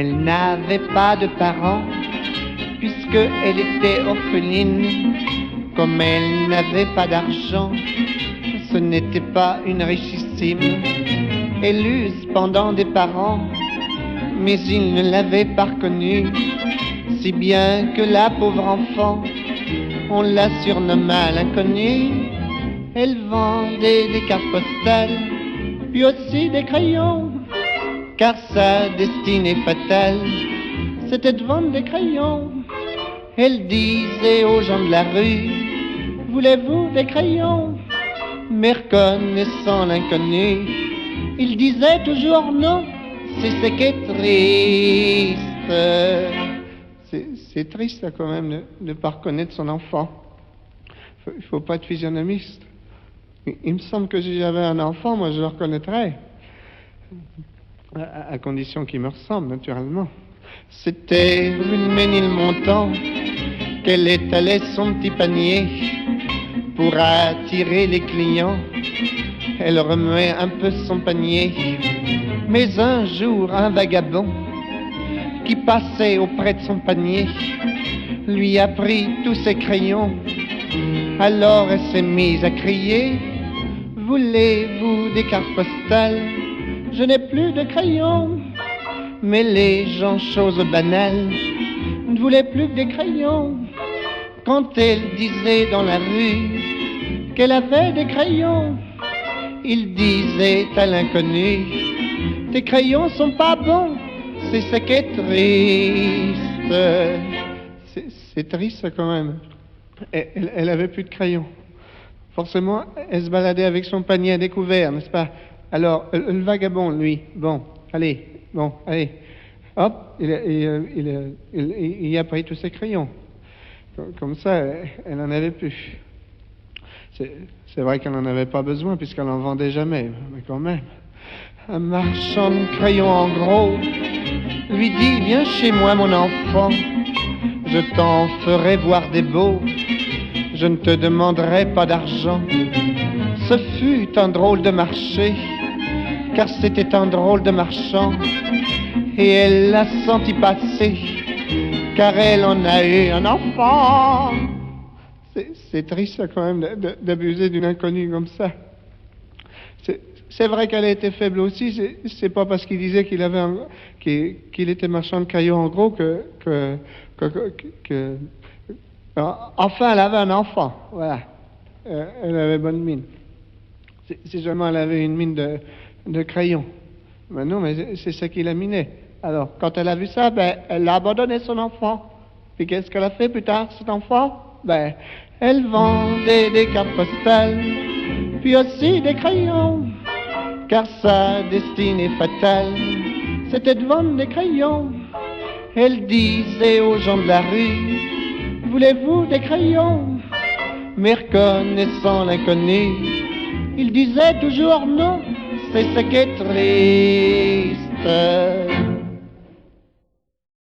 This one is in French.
Elle n'avait pas de parents, puisqu'elle était orpheline. Comme elle n'avait pas d'argent, ce n'était pas une richissime. Elle eut cependant des parents, mais ils ne l'avaient pas reconnue, si bien que la pauvre enfant, on la surnomma l'inconnue. Elle vendait des cartes postales, puis aussi des crayons, car sa destinée fatale, c'était de vendre des crayons. Elle disait aux gens de la rue, voulez-vous des crayons? Mais reconnaissant l'inconnu, il disait toujours non, c'est ce qui est triste. C'est triste quand même de ne pas reconnaître son enfant. Il faut pas être physionomiste. Il me semble que si j'avais un enfant, moi je le reconnaîtrais. À condition qu'il me ressemble, naturellement. C'était rue de Ménilmontant qu'elle étalait son petit panier pour attirer les clients. Elle remuait un peu son panier. Mais un jour, un vagabond qui passait auprès de son panier lui a pris tous ses crayons. Alors elle s'est mise à crier, voulez-vous des cartes postales? Je n'ai plus de crayons. Mais les gens, chose banale, ne voulaient plus que des crayons. Quand elle disait dans la rue qu'elle avait des crayons, il disait à l'inconnu, tes crayons sont pas bons, c'est ce qui est triste. C'est triste quand même. Elle avait plus de crayons. Forcément, elle se baladait avec son panier à découvert, n'est-ce pas? Alors, le vagabond, lui, bon, allez, hop, il a pris tous ses crayons. Comme ça, elle en avait plus. C'est vrai qu'elle n'en avait pas besoin, puisqu'elle n'en vendait jamais, mais quand même. Un marchand de crayons en gros lui dit, viens chez moi mon enfant, je t'en ferai voir des beaux, je ne te demanderai pas d'argent. Ce fut un drôle de marché, car c'était un drôle de marchand, et elle l'a senti passer, car elle en a eu un enfant. C'est triste quand même d'abuser d'une inconnue comme ça. C'est vrai qu'elle a été faible aussi, c'est pas parce qu'il disait qu'il avait qu'il était marchand de crayons en gros que enfin elle avait un enfant, voilà. Elle avait bonne mine. Si seulement elle avait une mine de crayon. Mais non, mais c'est ça qui la minait. Alors, quand elle a vu ça, elle a abandonné son enfant. Puis qu'est-ce qu'elle a fait plus tard, cet enfant? Elle vendait des cartes postales, puis aussi des crayons, car sa destinée fatale, c'était de vendre des crayons. Elle disait aux gens de la rue, voulez-vous des crayons? Mais reconnaissant l'inconnu, il disait toujours non, c'est ce qui est triste.